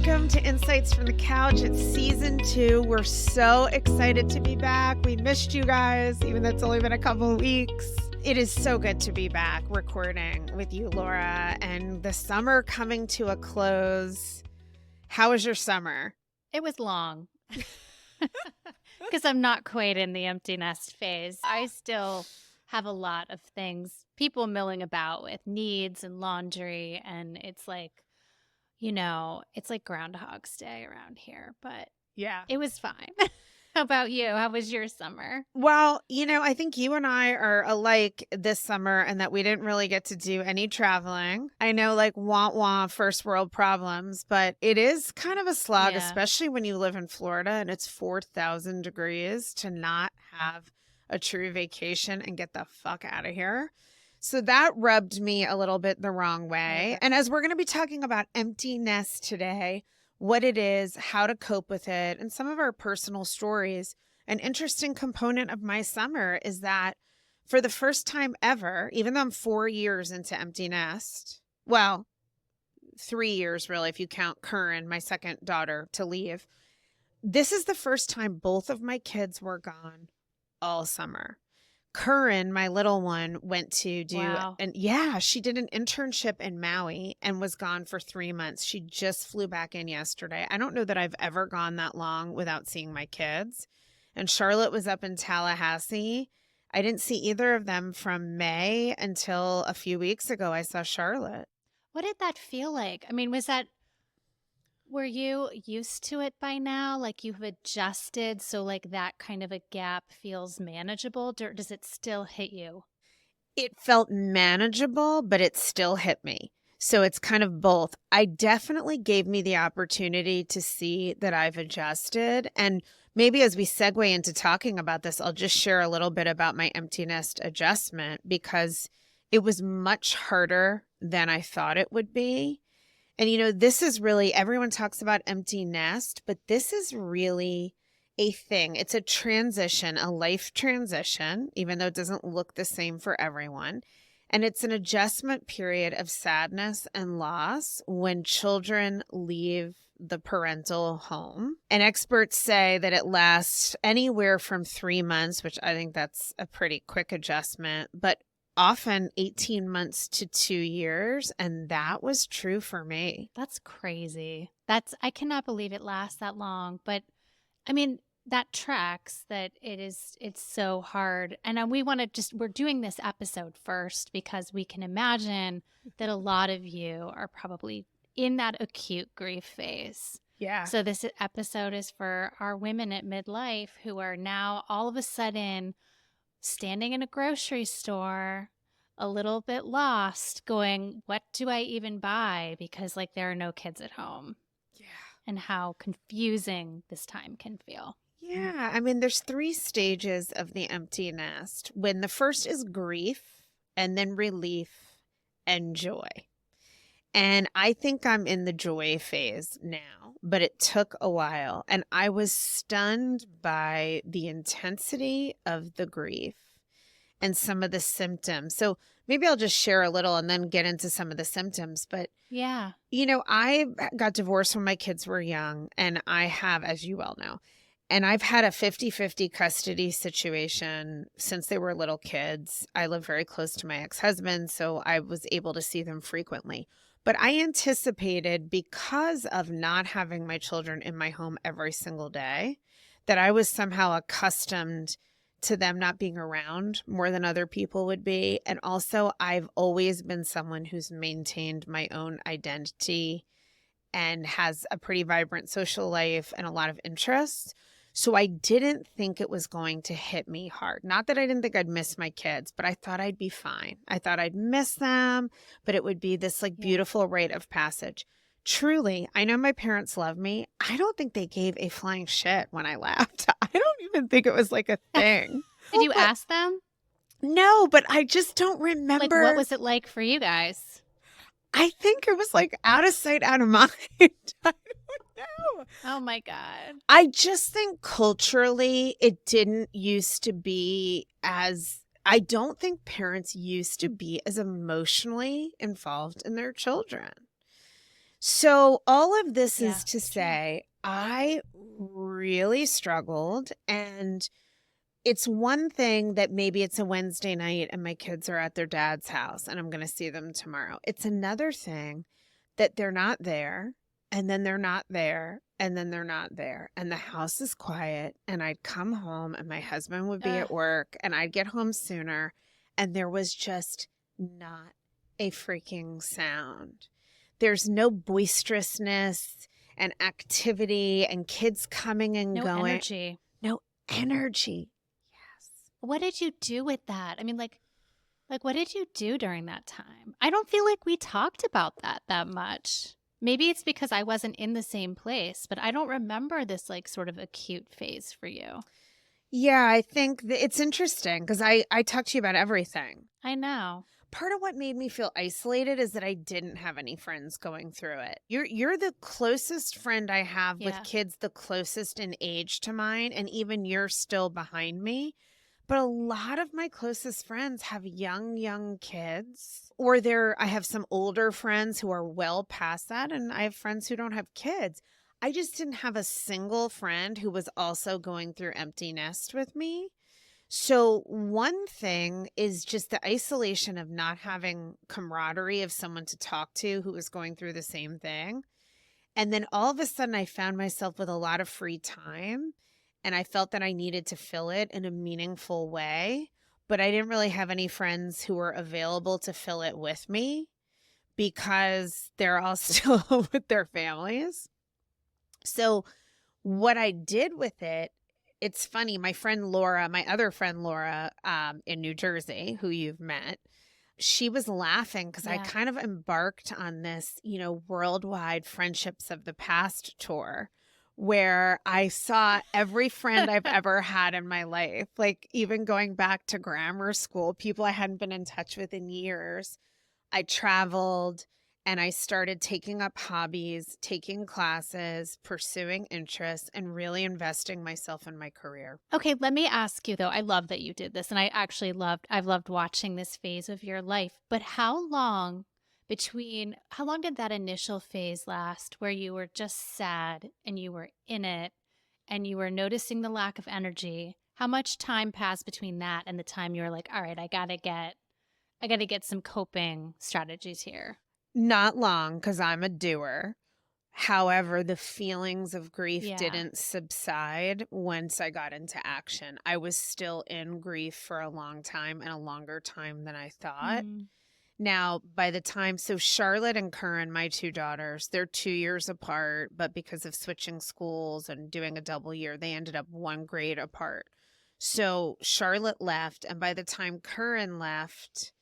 Welcome to Insights from the Couch. It's season 2. We're so excited to be back. We missed you guys, even though it's only been a couple of weeks. It is so good to be back recording with you, Laura, and the summer coming to a close. How was your summer? It was long because I'm not quite in the empty nest phase. I still have a lot of things, people milling about with needs and laundry, and it's like, it's like Groundhog's Day around here, but Yeah. it was fine. How about you? How was your summer? Well, I think you and I are alike this summer and that we didn't really get to do any traveling. I know, like, wah first world problems, but it is kind of a slog, Yeah. especially when you live in Florida and it's 4,000 degrees, to not have a true vacation and get the fuck out of here. So that rubbed me a little bit the wrong way. And as we're going to be talking about empty nest today, what it is, how to cope with it, and some of our personal stories, an interesting component of my summer is that for the first time ever, even though I'm 4 years into empty nest, well, 3 years really, if you count Curran, my second daughter, to leave, this is the first time both of my kids were gone all summer. Curran, my little one, went to do, she did an internship in Maui and was gone for 3 months. She just flew back in yesterday. I don't know that I've ever gone that long without seeing my kids. And Charlotte was up in Tallahassee. I didn't see either of them from May until a few weeks ago. I saw Charlotte. What did that feel like? I mean, were you used to it by now? Like you've adjusted so like that kind of a gap feels manageable? Or does it still hit you? It felt manageable, but it still hit me. So it's kind of both. I definitely gave me the opportunity to see that I've adjusted. And maybe as we segue into talking about this, I'll just share a little bit about my empty nest adjustment because it was much harder than I thought it would be. And, this is really, everyone talks about empty nest, but this is really a thing. It's a transition, a life transition, even though it doesn't look the same for everyone. And it's an adjustment period of sadness and loss when children leave the parental home. And experts say that it lasts anywhere from 3 months, which I think that's a pretty quick adjustment, but often 18 months to 2 years. And that was true for me. That's crazy. I cannot believe it lasts that long. But I mean, that tracks that it's so hard. And we're doing this episode first because we can imagine that a lot of you are probably in that acute grief phase. Yeah. So this episode is for our women at midlife who are now all of a sudden standing in a grocery store, a little bit lost, going, what do I even buy? Because like there are no kids at home. Yeah. And how confusing this time can feel. Yeah. I mean, there's 3 stages of the empty nest. When the first is grief, and then relief and joy. And I think I'm in the joy phase now, but it took a while. And I was stunned by the intensity of the grief and some of the symptoms. So maybe I'll just share a little and then get into some of the symptoms. But yeah, I got divorced when my kids were young, and I have, as you well know, and I've had a 50-50 custody situation since they were little kids. I live very close to my ex-husband, so I was able to see them frequently. But I anticipated, because of not having my children in my home every single day, that I was somehow accustomed to them not being around more than other people would be. And also, I've always been someone who's maintained my own identity and has a pretty vibrant social life and a lot of interests. So I didn't think it was going to hit me hard. Not that I didn't think I'd miss my kids, but I thought I'd be fine. I thought I'd miss them, but it would be this beautiful rite of passage. Truly, I know my parents love me. I don't think they gave a flying shit when I left. I don't even think it was like a thing. Did you ask them? No, but I just don't remember. Like, what was it like for you guys? I think it was like out of sight, out of mind. I don't know. Oh my God. I just think culturally it didn't used to be as, I don't think parents used to be as emotionally involved in their children. So all of this Yeah, is to it's true. say, I really struggled. And it's one thing that maybe it's a Wednesday night and my kids are at their dad's house and I'm going to see them tomorrow. It's another thing that they're not there, and then they're not there, and then they're not there. And the house is quiet, and I'd come home and my husband would be Ugh. at work and I'd get home sooner, and there was just not a freaking sound. There's no boisterousness and activity and kids coming and No going. energy. No energy. Yes. What did you do with that? I mean, like, what did you do during that time? I don't feel like we talked about that much. Maybe it's because I wasn't in the same place, but I don't remember this, like, sort of acute phase for you. Yeah, I think that it's interesting because I talk to you about everything. I know. Part of what made me feel isolated is that I didn't have any friends going through it. You're the closest friend I have with Yeah. kids, the closest in age to mine, and even you're still behind me. But a lot of my closest friends have young kids, or I have some older friends who are well past that, and I have friends who don't have kids. I just didn't have a single friend who was also going through empty nest with me. So one thing is just the isolation of not having camaraderie of someone to talk to who was going through the same thing. And then all of a sudden I found myself with a lot of free time and I felt that I needed to fill it in a meaningful way, but I didn't really have any friends who were available to fill it with me because they're all still with their families. So what I did with it, it's funny, my friend Laura, my other friend Laura, in New Jersey, who you've met, she was laughing because I Yeah. kind of embarked on this, worldwide Friendships of the Past tour where I saw every friend I've ever had in my life, like even going back to grammar school, people I hadn't been in touch with in years. I traveled and I started taking up hobbies, taking classes, pursuing interests, and really investing myself in my career. Okay, let me ask you though. I love that you did this, and I've loved watching this phase of your life. But how long did that initial phase last where you were just sad and you were in it and you were noticing the lack of energy? How much time passed between that and the time you were like, all right, I gotta get some coping strategies here? Not long because I'm a doer. However, the feelings of grief Yeah. didn't subside once I got into action. I was still in grief for a long time and a longer time than I thought. Mm. Now, by the time, so Charlotte and Curran, my two daughters, they're 2 years apart, but because of switching schools and doing a double year, they ended up 1 grade apart. So Charlotte left, and by the time Curran left,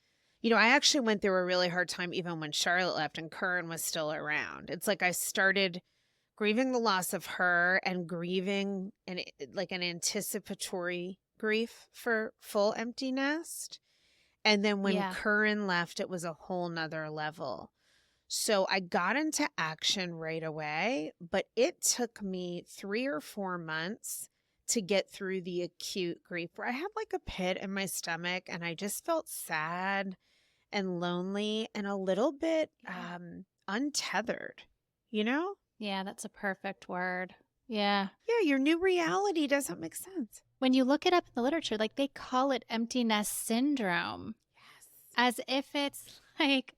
I actually went through a really hard time even when Charlotte left and Curran was still around. It's like I started grieving the loss of her and grieving like an anticipatory grief for full empty nest. And then when Yeah. Curran left, it was a whole nother level. So I got into action right away, but it took me 3 or 4 months to get through the acute grief where I had like a pit in my stomach and I just felt sad and lonely and a little bit Yeah. untethered, you know? Yeah, that's a perfect word. Yeah. Yeah, your new reality doesn't make sense. When you look it up in the literature, like they call it empty nest syndrome as if it's like,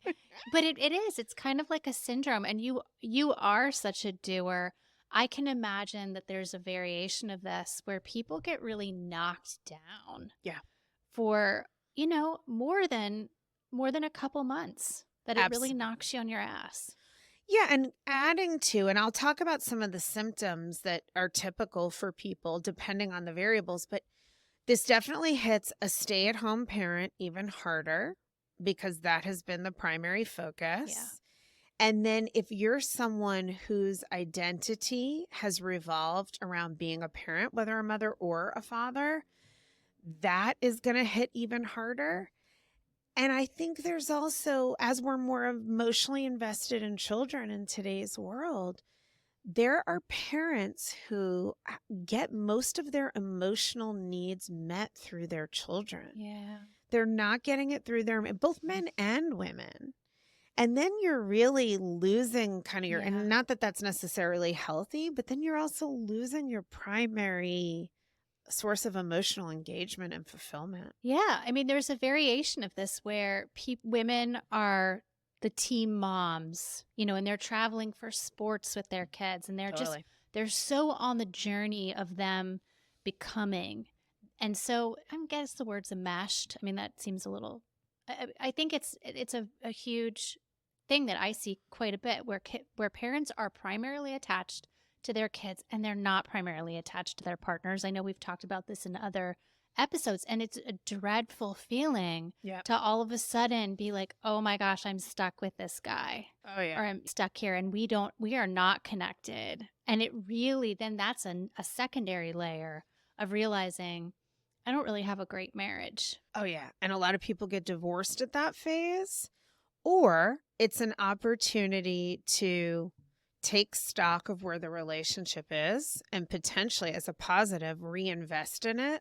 but it is. It's kind of like a syndrome. And you are such a doer. I can imagine that there's a variation of this where people get really knocked down Yeah, for, more than a couple months, that it really absolutely. knocks you on your ass. Yeah, and adding to, and I'll talk about some of the symptoms that are typical for people depending on the variables, but this definitely hits a stay at home parent even harder because that has been the primary Yeah. focus. And then if you're someone whose identity has revolved around being a parent, whether a mother or a father, that is going to hit even harder. And I think there's also, as we're more emotionally invested in children in today's world, there are parents who get most of their emotional needs met through their children. Yeah. They're not getting it through both men and women. And then you're really losing kind of your, Yeah. and not that that's necessarily healthy, but then you're also losing your primary source of emotional engagement and fulfillment. Yeah. I mean, there's a variation of this where women are the team moms, and they're traveling for sports with their kids, and Totally. they're so on the journey of them becoming. And so I guess the word's enmeshed. I mean, that seems a little, I think it's a huge thing that I see quite a bit where parents are primarily attached to their kids and they're not primarily attached to their partners. I know we've talked about this in other episodes, and it's a dreadful feeling Yeah. to all of a sudden be like, oh my gosh, I'm stuck with this guy, Oh, yeah. or I'm stuck here, and we are not connected. And it really, then that's a secondary layer of realizing I don't really have a great marriage. Oh, yeah. And a lot of people get divorced at that phase, or it's an opportunity to take stock of where the relationship is and potentially, as a positive, reinvest in it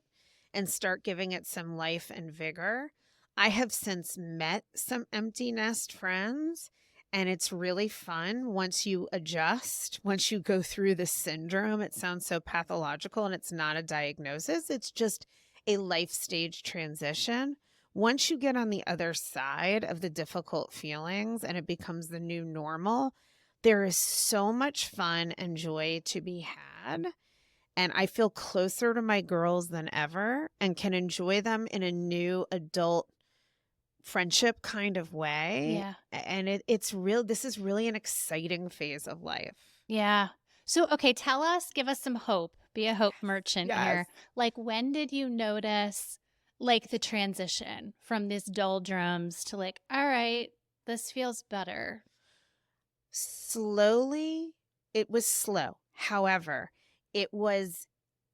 and start giving it some life and vigor. I have since met some empty nest friends, and it's really fun once you adjust, once you go through the syndrome. It sounds so pathological, and it's not a diagnosis. It's just a life stage transition. Once you get on the other side of the difficult feelings and it becomes the new normal, there is so much fun and joy to be had. And I feel closer to my girls than ever and can enjoy them in a new adult friendship kind of way. Yeah. And it's real. This is really an exciting phase of life. Yeah. So, okay, give us some hope. Be a hope merchant Yes. here. Like, when did you notice like the transition from this doldrums to like, all right, this feels better? Slowly, it was slow. However, it was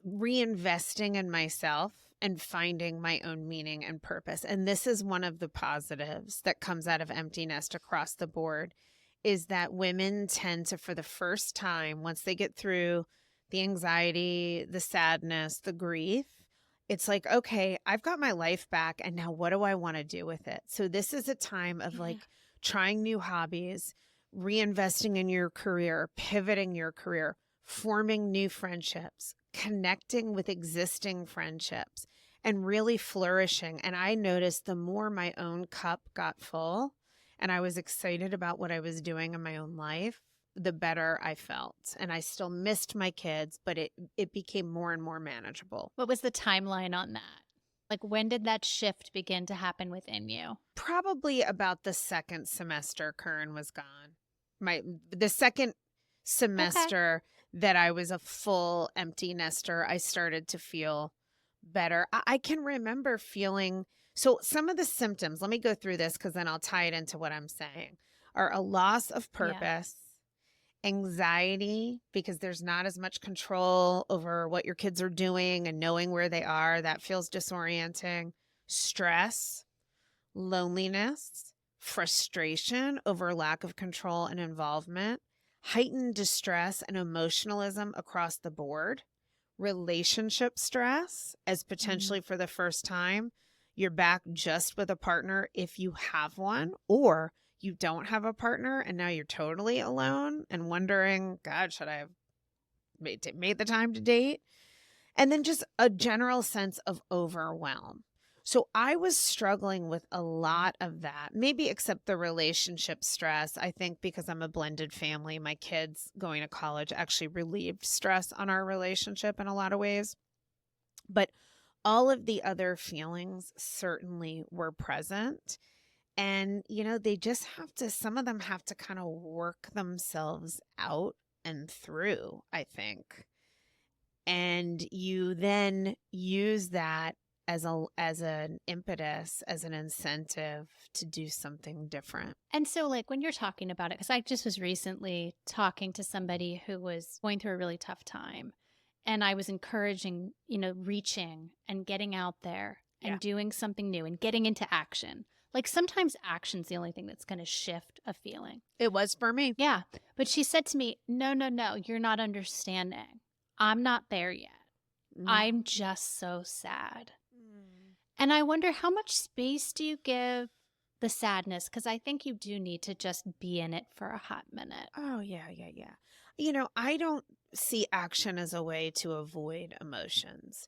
reinvesting in myself and finding my own meaning and purpose. And this is one of the positives that comes out of empty nest across the board, is that women tend to, for the first time, once they get through the anxiety, the sadness, the grief, it's like, okay, I've got my life back. And now what do I want to do with it? So this is a time of like trying new hobbies, reinvesting in your career, pivoting your career, forming new friendships, connecting with existing friendships, and really flourishing. And I noticed the more my own cup got full and I was excited about what I was doing in my own life, the better I felt. And I still missed my kids, but it became more and more manageable. What was the timeline on that? Like, when did that shift begin to happen within you? Probably about the second semester Curran was gone. The second semester that I was a full empty nester, I started to feel better. I can remember feeling, so some of the symptoms, let me go through this because then I'll tie it into what I'm saying, are a loss of purpose, anxiety, because there's not as much control over what your kids are doing and knowing where they are. That feels disorienting. Stress, loneliness, frustration over lack of control and involvement, heightened distress and emotionalism across the board, relationship stress, as potentially for the first time, you're back just with a partner if you have one, or you don't have a partner and now you're totally alone and wondering, God, should I have made the time to date? And then just a general sense of overwhelm. So I was struggling with a lot of that, maybe except the relationship stress. I think because I'm a blended family, my kids going to college actually relieved stress on our relationship in a lot of ways. But all of the other feelings certainly were present. And, they just some of them have to kind of work themselves out and through, I think. And you then use that as an impetus, as an incentive to do something different. And so, like, when you're talking about it, because I just was recently talking to somebody who was going through a really tough time, and I was encouraging, reaching and getting out there and doing something new and getting into action. Like, sometimes action's the only thing that's going to shift a feeling. It was for me. Yeah. But she said to me, no, you're not understanding. I'm not there yet. I'm just so sad. And I wonder, how much space do you give the sadness, because I think you do need to just be in it for a hot minute. Oh, yeah, yeah, yeah. I don't see action as a way to avoid emotions.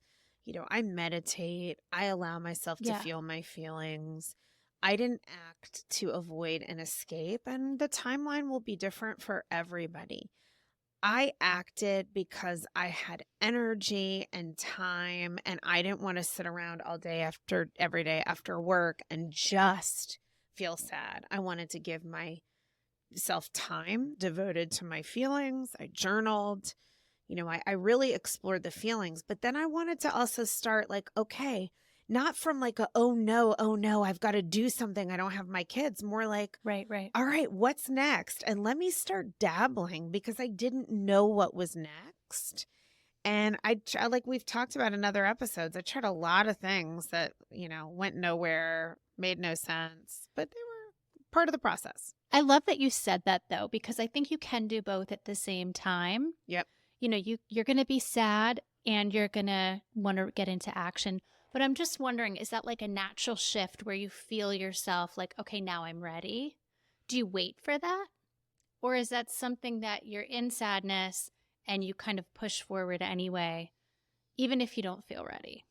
I meditate, I allow myself to Yeah. feel my feelings. I didn't act to avoid an escape, and the timeline will be different for everybody. I acted because I had energy and time, and I didn't want to sit around all day after every day after work and just feel sad. I wanted to give myself time devoted to my feelings. I journaled. I really explored the feelings, but then I wanted to also start like, okay, not from like oh no, I've got to do something. I don't have my kids. More like, Right, right. all right, what's next? And let me start dabbling because I didn't know what was next. And like we've talked about in other episodes, I tried a lot of things that, went nowhere, made no sense, but they were part of the process. I love that you said that though, because I think you can do both at the same time. Yep. You're going to be sad and you're going to want to get into action. But I'm just wondering, is that like a natural shift where you feel yourself like, okay, now I'm ready? Do you wait for that? Or is that something that you're in sadness and you kind of push forward anyway, even if you don't feel ready?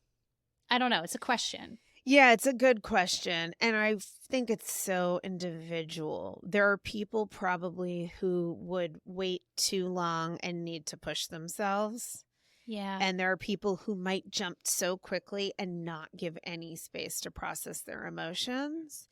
I don't know. It's a question. Yeah, it's a good question. And I think it's so individual. There are people probably who would wait too long and need to push themselves. Yeah. And there are people who might jump so quickly and not give any space to process their emotions.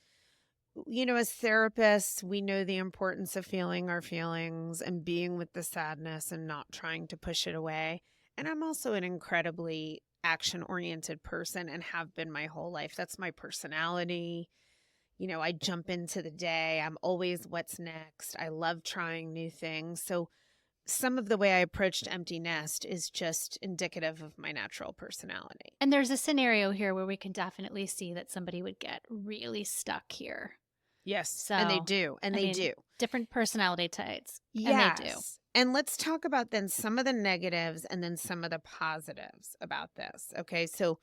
As therapists, we know the importance of feeling our feelings and being with the sadness and not trying to push it away. And I'm also an incredibly action-oriented person and have been my whole life. That's my personality. I jump into the day. I'm always what's next. I love trying new things. So some of the way I approached empty nest is just indicative of my natural personality. And there's a scenario here where we can definitely see that somebody would get really stuck here. Yes, So, and they do, and I they mean, do. Different personality types. Yes. And they do. And let's talk about then some of the negatives and then some of the positives about this. Okay. So,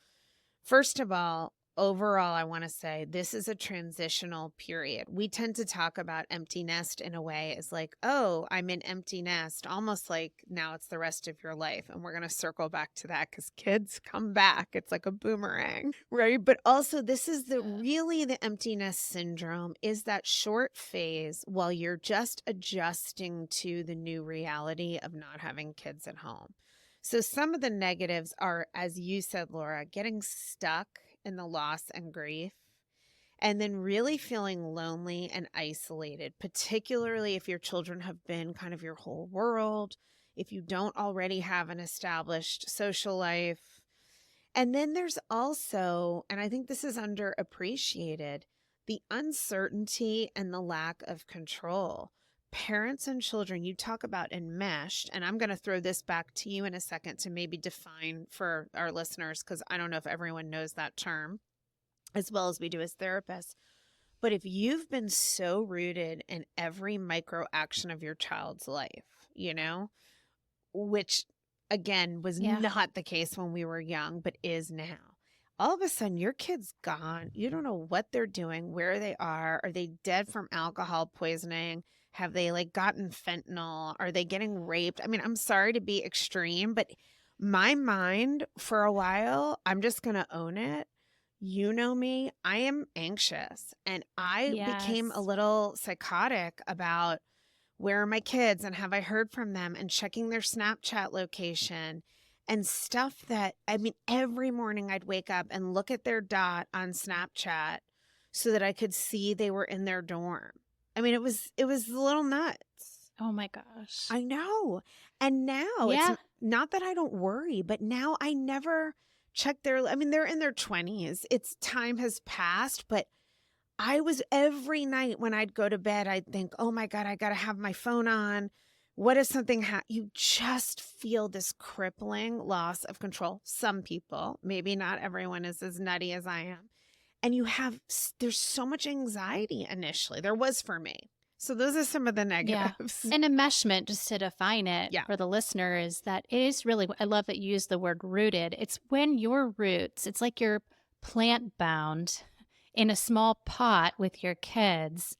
first of all, overall, I want to say this is a transitional period. We tend to talk about empty nest in a way as like, oh, I'm in empty nest, almost like now it's the rest of your life. And we're going to circle back to that because kids come back. It's like a boomerang, right? But also, this is really the empty nest syndrome is that short phase while you're just adjusting to the new reality of not having kids at home. So some of the negatives are, as you said, Laura, getting stuck in the loss and grief, and then really feeling lonely and isolated, particularly if your children have been kind of your whole world, if you don't already have an established social life. And then there's also, and I think this is underappreciated, the uncertainty and the lack of control. Parents and children, you talk about enmeshed, and I'm going to throw this back to you in a second to maybe define for our listeners, because I don't know if everyone knows that term as well as we do as therapists. But if you've been so rooted in every micro action of your child's life, which again was not the case when we were young, but is now. All of a sudden, your kid's gone. You don't know what they're doing, where they are. Are they dead from alcohol poisoning? Have they gotten fentanyl? Are they getting raped? I mean, I'm sorry to be extreme, but my mind for a while, I'm just going to own it. You know me, I am anxious, and I became a little psychotic about where are my kids and have I heard from them and checking their Snapchat location and stuff that, I mean, every morning I'd wake up and look at their dot on Snapchat so that I could see they were in their dorm. I mean, it was a little nuts. Oh my gosh. I know. And now it's not that I don't worry, but now I never check they're in their 20s. Time has passed, but I was every night when I'd go to bed, I'd think, oh my God, I got to have my phone on. What if something you just feel this crippling loss of control. Some people, maybe not everyone is as nutty as I am. And there's so much anxiety initially. There was for me. So those are some of the negatives. And enmeshment, just to define it for the listener, is that it is really, I love that you use the word rooted. It's when your roots, it's like you're plant bound in a small pot with your kids,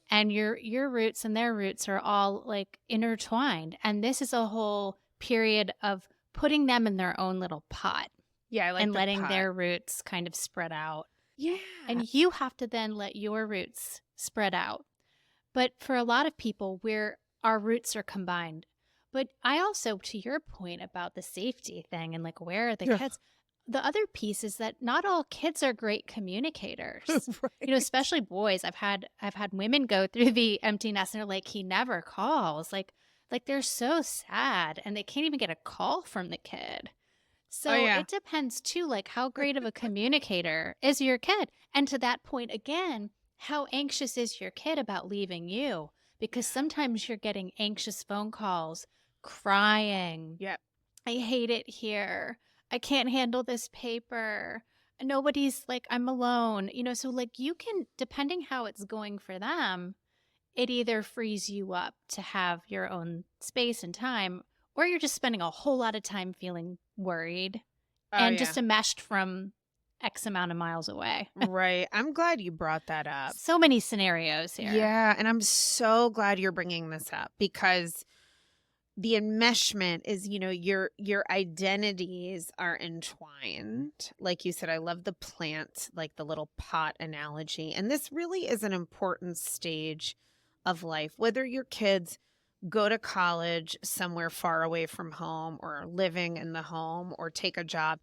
and your roots and their roots are all like intertwined. And this is a whole period of putting them in their own little pot Yeah, I like and the letting pot. their roots kind of spread out. Yeah. And you have to then let your roots spread out. But for a lot of people, our roots are combined. But I also, to your point about the safety thing and like where are the Yeah. kids, the other piece is that not all kids are great communicators. Right. Especially boys. I've had women go through the empty nest and they're like, he never calls. Like they're so sad and they can't even get a call from the kid. Oh, So yeah. it depends too, like how great of a communicator is your kid. And to that point again, how anxious is your kid about leaving you? Because Yeah. sometimes you're getting anxious phone calls, crying. Yep. I hate it here. I can't handle this paper. Nobody's like, I'm alone. So like you can, depending how it's going for them, it either frees you up to have your own space and time, or you're just spending a whole lot of time feeling worried Oh, and yeah. just enmeshed from X amount of miles away. Right. I'm glad you brought that up. So many scenarios here. Yeah, and I'm so glad you're bringing this up because the enmeshment is, your identities are entwined. Like you said, I love the plant, like the little pot analogy. And this really is an important stage of life, whether your kids go to college somewhere far away from home or are living in the home or take a job.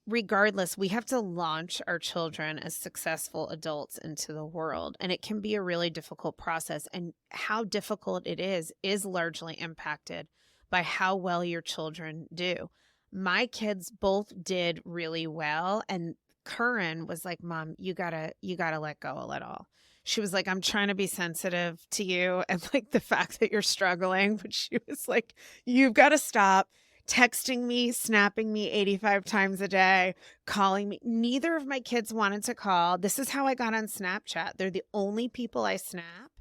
Regardless, we have to launch our children as successful adults into the world. And it can be a really difficult process. And how difficult it is largely impacted by how well your children do. My kids both did really well. And Curran was like, Mom, you gotta let go of it all. She was like, I'm trying to be sensitive to you and like the fact that you're struggling. But she was like, you've got to stop texting me, snapping me 85 times a day, calling me. Neither of my kids wanted to call. This is how I got on Snapchat. They're the only people I snap.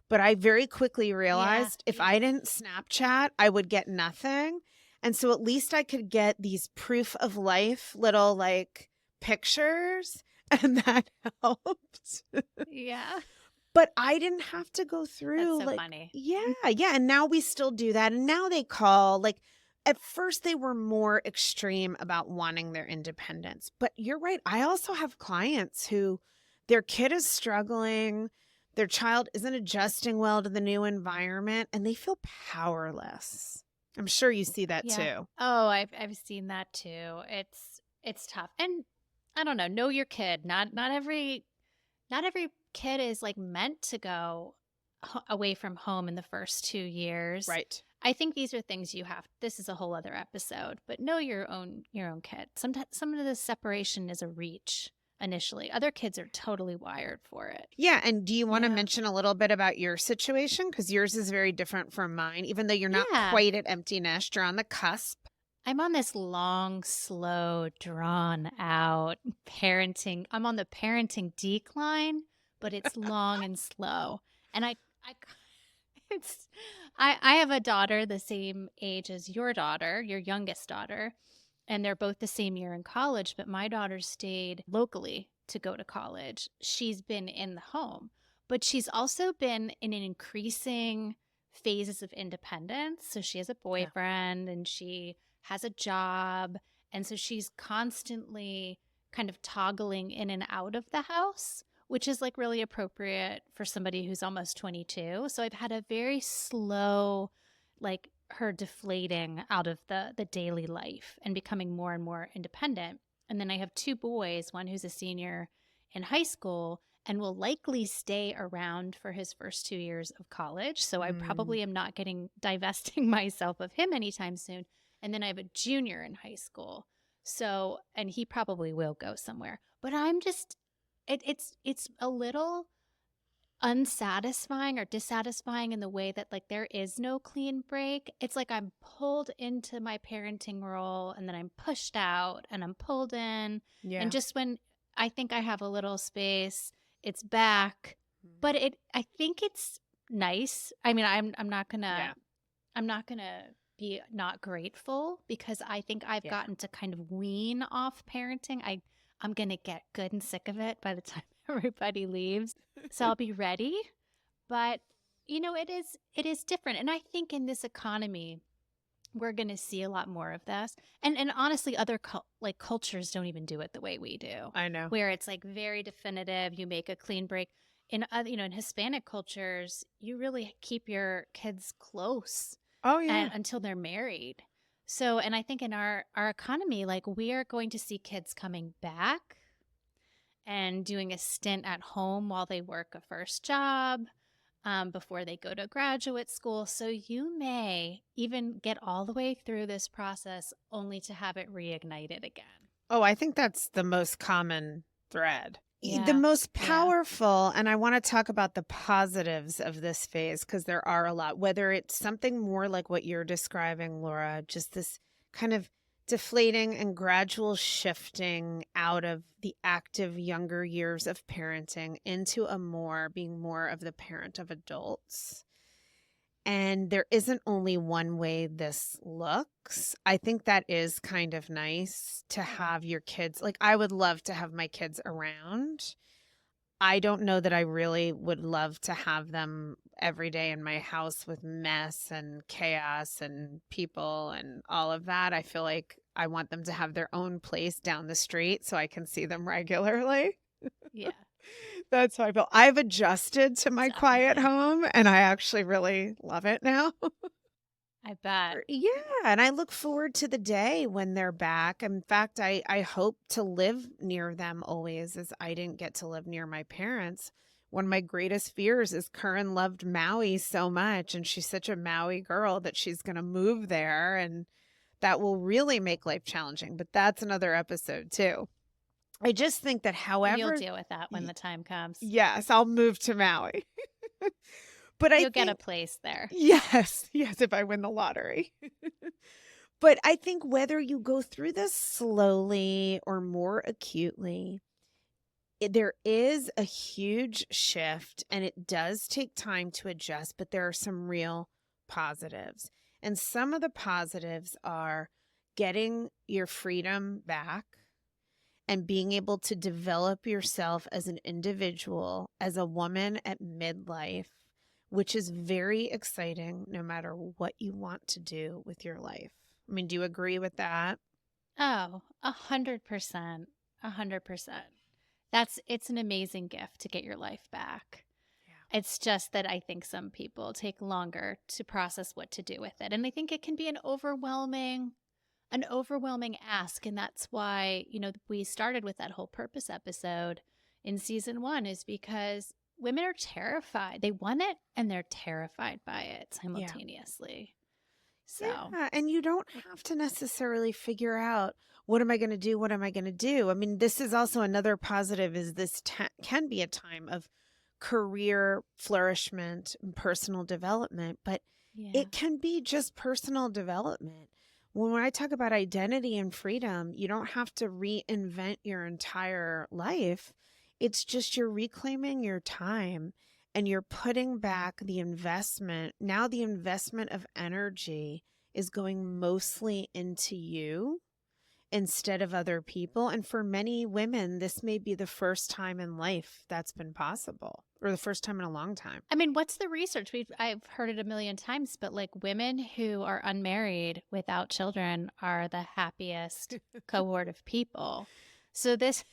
But I very quickly realized if I didn't Snapchat, I would get nothing. And so at least I could get these proof of life little like pictures, and that helped. Yeah. But I didn't have to go through That's so funny. Yeah. And now we still do that. And now they call like at first they were more extreme about wanting their independence. But you're right. I also have clients who their kid is struggling, their child isn't adjusting well to the new environment, and they feel powerless. I'm sure you see that too. Oh, I've seen that too. It's tough. And I don't know your kid. Not every kid is like meant to go away from home in the first 2 years. Right. I think these are things this is a whole other episode, but know your own kid. Sometimes some of the separation is a reach initially. Other kids are totally wired for it. Yeah. And do you want to mention a little bit about your situation? Because yours is very different from mine, even though you're not quite at empty nest, you're on the cusp. I'm on this long, slow, drawn out parenting. I'm on the parenting decline, but it's long and slow. And I have a daughter the same age as your daughter, your youngest daughter, and they're both the same year in college, but my daughter stayed locally to go to college. She's been in the home, but she's also been in an increasing phases of independence. So she has a boyfriend and she has a job. And so she's constantly kind of toggling in and out of the house, which is like really appropriate for somebody who's almost 22. So I've had a very slow, like her deflating out of the daily life and becoming more and more independent. And then I have 2 boys, one who's a senior in high school and will likely stay around for his first 2 years of college. So I probably am not divesting myself of him anytime soon. And then I have a junior in high school. So, and he probably will go somewhere. But I'm just, it's a little unsatisfying or dissatisfying in the way that like there is no clean break. It's like I'm pulled into my parenting role and then I'm pushed out and I'm pulled in. Yeah. And just when I think I have a little space, it's back. But I think it's nice. I mean, I'm not gonna be not grateful because I think I've gotten to kind of wean off parenting. I'm gonna get good and sick of it by the time everybody leaves. So I'll be ready. But, it is different. And I think in this economy, we're going to see a lot more of this. And honestly, other cultures don't even do it the way we do, I know. where it's like very definitive. You make a clean break. In other, in Hispanic cultures, you really keep your kids close Oh, yeah. until they're married. So, and I think in our economy, like we are going to see kids coming back and doing a stint at home while they work a first job, before they go to graduate school. So you may even get all the way through this process only to have it reignited again. Oh, I think that's the most common thread. The Yeah. most Yeah. powerful, and I want to talk about the positives of this phase because there are a lot, whether it's something more like what you're describing, Laura, just this kind of deflating and gradual shifting out of the active younger years of parenting into being more of the parent of adults. And there isn't only one way this looks. I think that is kind of nice to have your kids. Like, I would love to have my kids around. I don't know that I really would love to have them every day in my house with mess and chaos and people and all of that. I feel like I want them to have their own place down the street so I can see them regularly. Yeah. That's how I feel. I've adjusted to my quiet Definitely. home and I actually really love it now. I bet. Yeah, and I look forward to the day when they're back. In fact, I hope to live near them always, as I didn't get to live near my parents. One of my greatest fears is Curran loved Maui so much, and she's such a Maui girl that she's going to move there, and that will really make life challenging. But that's another episode too. I just think that You'll however, deal with that when the time comes. yes, I'll move to Maui. But You'll get a place there. yes, if I win the lottery. But I think whether you go through this slowly or more acutely, there is a huge shift and it does take time to adjust, but there are some real positives. And some of the positives are getting your freedom back and being able to develop yourself as an individual, as a woman at midlife, which is very exciting no matter what you want to do with your life. I mean, do you agree with that? Oh, 100%. 100%. It's an amazing gift to get your life back. Yeah. It's just that I think some people take longer to process what to do with it. And I think it can be an overwhelming ask. And that's why, we started with that whole purpose episode in season 1, is because women are terrified. They want it and they're terrified by it simultaneously. So, yeah, and you don't have to necessarily figure out, what am I going to do? What am I going to do? I mean, this is also another positive, is this can be a time of career flourishment and personal development, but it can be just personal development. When I talk about identity and freedom, you don't have to reinvent your entire life. It's just you're reclaiming your time and you're putting back the investment. Now the investment of energy is going mostly into you instead of other people. And for many women, this may be the first time in life that's been possible, or the first time in a long time. I mean, what's the research? I've heard it a million times, but like women who are unmarried without children are the happiest cohort of people. So this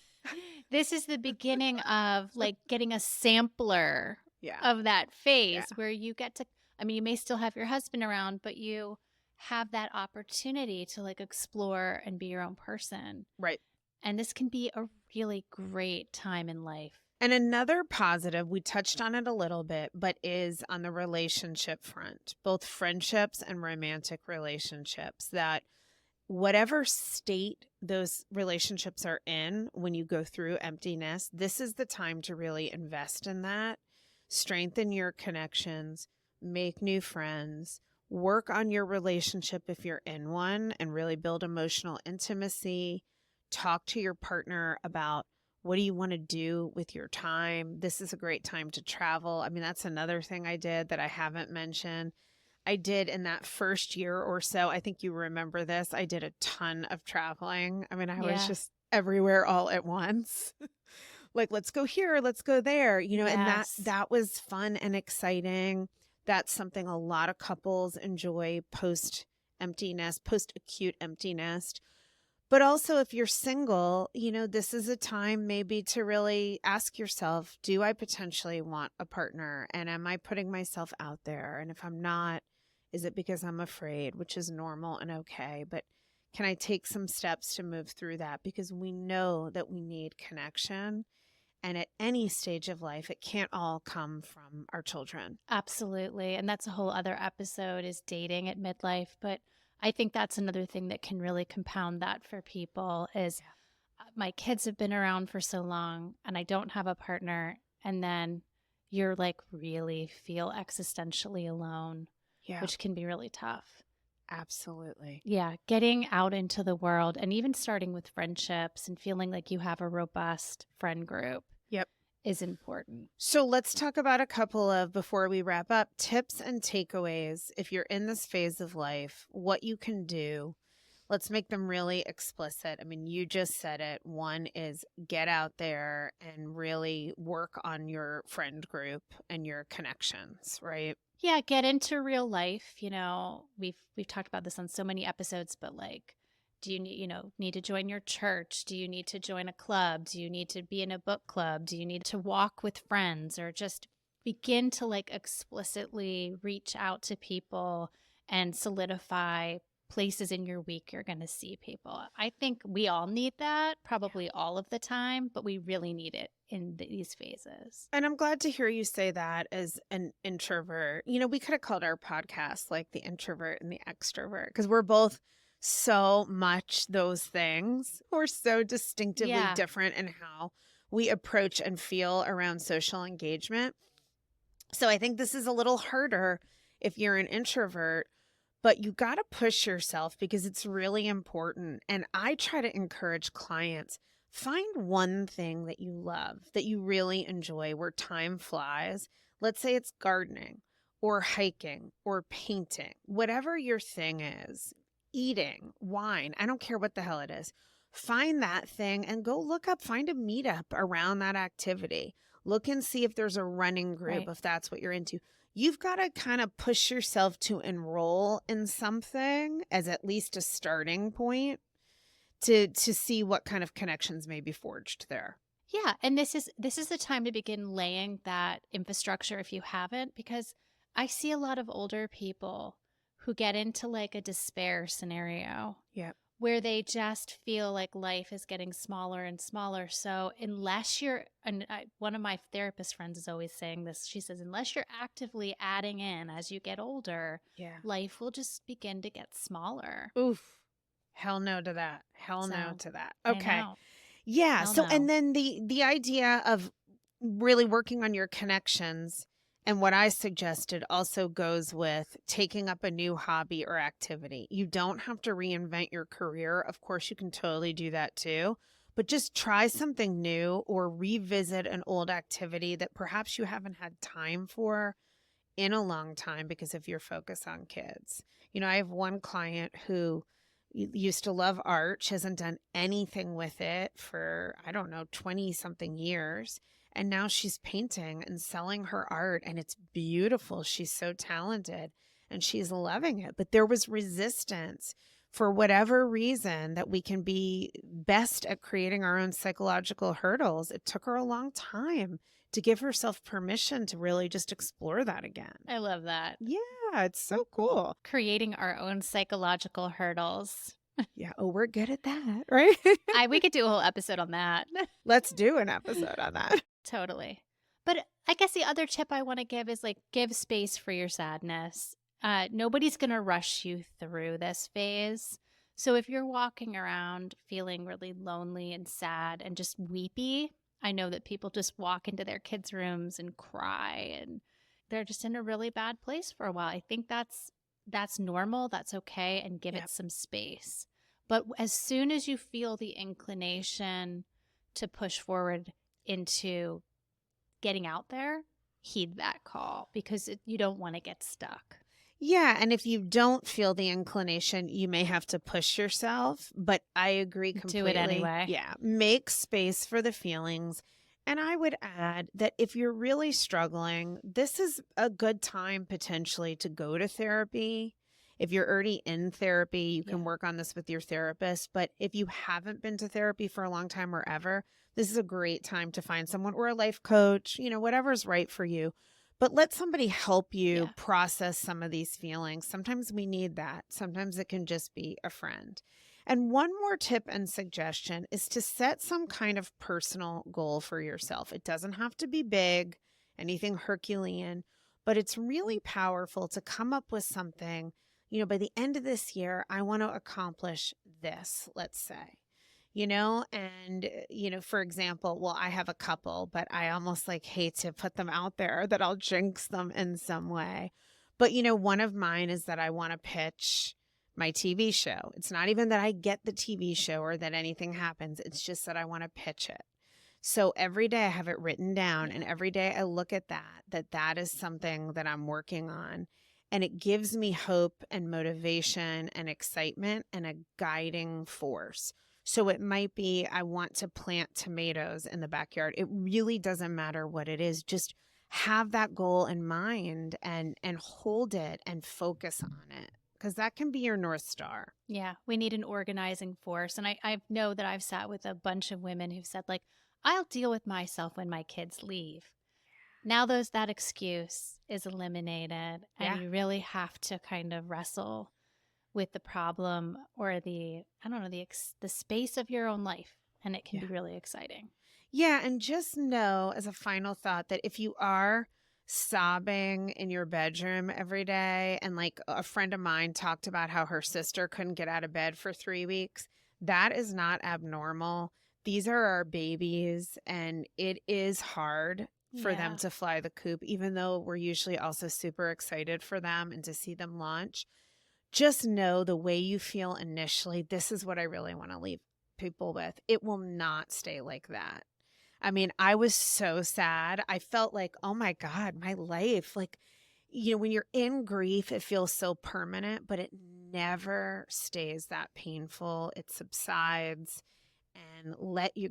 is the beginning of like getting a sampler of that phase where you get to, I mean, you may still have your husband around, but you have that opportunity to like explore and be your own person. Right. And this can be a really great time in life. And another positive, we touched on it a little bit, but is on the relationship front, both friendships and romantic relationships, that whatever state those relationships are in when you go through emptiness, this is the time to really invest in that, strengthen your connections, make new friends, work on your relationship if you're in one, and really build emotional intimacy. Talk to your partner about, what do you want to do with your time? This is a great time to travel. I mean, that's another thing I did that I haven't mentioned. I did in that first year or so, I think you remember this, I did a ton of traveling. I mean, I was just everywhere all at once. like, let's go here, let's go there, and Yes. that was fun and exciting. That's something a lot of couples enjoy post acute empty nest. But also, if you're single, this is a time maybe to really ask yourself, do I potentially want a partner? And am I putting myself out there? And if I'm not, is it because I'm afraid, which is normal and okay? But can I take some steps to move through that? Because we know that we need connection. And at any stage of life, it can't all come from our children. Absolutely. And that's a whole other episode, is dating at midlife. But I think that's another thing that can really compound that for people is my kids have been around for so long and I don't have a partner. And then you're like really feel existentially alone, Yeah, which can be really tough. absolutely. Yeah. Getting out into the world and even starting with friendships and feeling like you have a robust friend group. Yep. Is important. So let's talk about a couple of, before we wrap up, tips and takeaways. If you're in this phase of life, what you can do. Let's make them really explicit. I mean, you just said it. One is get out there and really work on your friend group and your connections, right? Yeah, get into real life. We've talked about this on so many episodes, but like, do you need to join your church? Do you need to join a club? Do you need to be in a book club? Do you need to walk with friends, or just begin to like explicitly reach out to people and solidify places in your week you're going to see people? I think we all need that, probably all of the time, but we really need it in these phases. And I'm glad to hear you say that as an introvert. We could have called our podcast like the introvert and the extrovert, because we're both so much those things. We're so distinctively different in how we approach and feel around social engagement. So I think this is a little harder if you're an introvert, but you got to push yourself because it's really important. And I try to encourage clients, find one thing that you love, that you really enjoy, where time flies. Let's say it's gardening or hiking or painting, whatever your thing is, eating, wine, I don't care what the hell it is. Find that thing and go find a meetup around that activity. Look and see if there's a running group, if that's what you're into. You've got to kind of push yourself to enroll in something as at least a starting point to see what kind of connections may be forged there. Yeah, and this is the time to begin laying that infrastructure if you haven't, because I see a lot of older people who get into like a despair scenario. Yep. Where they just feel like life is getting smaller and smaller. So unless you're, one of my therapist friends is always saying this, she says, unless you're actively adding in as you get older, life will just begin to get smaller. Oof. Hell no to that. Hell no to that. I Okay. know. Yeah. Hell So, no. and then the idea of really working on your connections, and what I suggested also goes with taking up a new hobby or activity. You don't have to reinvent your career. Of course, you can totally do that too, but just try something new or revisit an old activity that perhaps you haven't had time for in a long time because of your focus on kids. I have one client who used to love art. She hasn't done anything with it for, 20 something years. And now she's painting and selling her art, and it's beautiful. She's so talented and she's loving it. But there was resistance for whatever reason that we can be best at creating our own psychological hurdles. It took her a long time to give herself permission to really just explore that again. I love that. Yeah, it's so cool. Creating our own psychological hurdles. Yeah. Oh, we're good at that, right? We could do a whole episode on that. Let's do an episode on that. Totally. But I guess the other tip I want to give is like, give space for your sadness. Nobody's going to rush you through this phase. So if you're walking around feeling really lonely and sad and just weepy, I know that people just walk into their kids' rooms and cry and they're just in a really bad place for a while. I think that's normal. That's okay. And give it some space. But as soon as you feel the inclination to push forward into getting out there, heed that call, because you don't want to get stuck. Yeah. And if you don't feel the inclination, you may have to push yourself. But I agree completely. Do it anyway. Yeah. Make space for the feelings And I would add that if you're really struggling, this is a good time potentially to go to therapy. If you're already in therapy, you can work on this with your therapist. But if you haven't been to therapy for a long time or ever, this is a great time to find someone or a life coach, whatever's right for you. But let somebody help you process some of these feelings. Sometimes we need that. Sometimes it can just be a friend. And one more tip and suggestion is to set some kind of personal goal for yourself. It doesn't have to be big, anything Herculean, but it's really powerful to come up with something. By the end of this year, I want to accomplish this, let's say. For example, well, I have a couple, but I almost hate to put them out there that I'll jinx them in some way. But, one of mine is that I want to pitch my TV show. It's not even that I get the TV show or that anything happens. It's just that I want to pitch it. So every day I have it written down, and every day I look at that is something that I'm working on. And it gives me hope and motivation and excitement and a guiding force. So it might be I want to plant tomatoes in the backyard. It really doesn't matter what it is. Just have that goal in mind and hold it and focus on it, because that can be your North Star. Yeah, we need an organizing force. And I know that I've sat with a bunch of women who've said, I'll deal with myself when my kids leave. Now that excuse is eliminated, and you really have to kind of wrestle with the problem or the space of your own life. And it can be really exciting. Yeah. And just know as a final thought that if you are sobbing in your bedroom every day, and a friend of mine talked about how her sister couldn't get out of bed for 3 weeks, that is not abnormal. These are our babies, and it is hard for them to fly the coop, even though we're usually also super excited for them and to see them launch. Just know the way you feel initially, this is what I really want to leave people with. It will not stay like that. I mean, I was so sad. I felt like, oh my God, my life. When you're in grief, it feels so permanent, but it never stays that painful. It subsides. And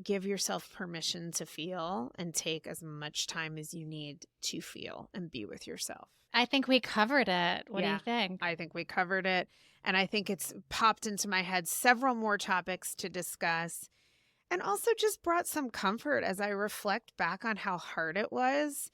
give yourself permission to feel and take as much time as you need to feel and be with yourself. I think we covered it. What do you think? I think we covered it. And I think it's popped into my head several more topics to discuss, and also just brought some comfort as I reflect back on how hard it was,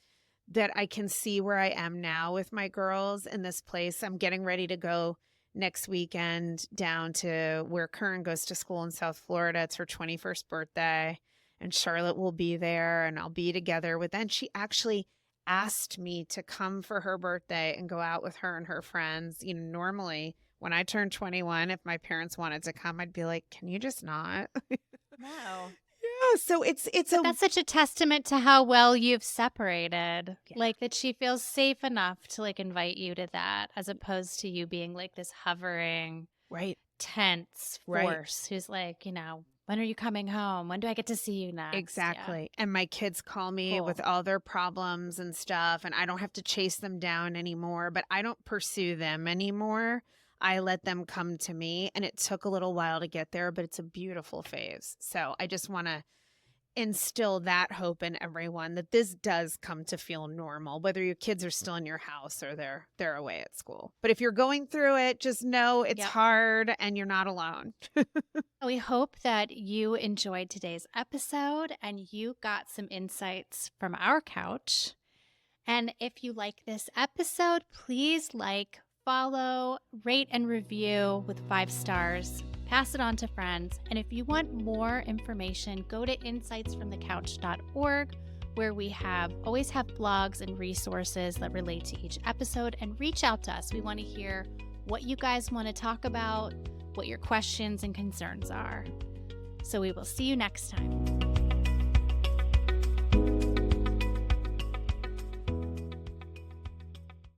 that I can see where I am now with my girls in this place. I'm getting ready to go next weekend down to where Curran goes to school in South Florida. It's her 21st birthday, and Charlotte will be there, and I'll be together with them. She actually asked me to come for her birthday and go out with her and her friends. Normally when I turned 21, if my parents wanted to come, I'd be like, can you just not? Wow. Yeah. So that's such a testament to how well you've separated. That she feels safe enough to invite you to that, as opposed to you being this hovering, tense force who's when are you coming home? When do I get to see you next? Exactly. Yeah. And my kids call me with all their problems and stuff, and I don't have to chase them down anymore, but I don't pursue them anymore. I let them come to me, and it took a little while to get there, but it's a beautiful phase. So I just want to instill that hope in everyone, that this does come to feel normal, whether your kids are still in your house or they're away at school. But if you're going through it, just know it's hard and you're not alone. We hope that you enjoyed today's episode and you got some insights from our couch. And if you like this episode, please follow, rate, and review with 5 stars. Pass it on to friends. And if you want more information, go to insightsfromthecouch.org, where we always have blogs and resources that relate to each episode, and reach out to us. We want to hear what you guys want to talk about, what your questions and concerns are. So we will see you next time.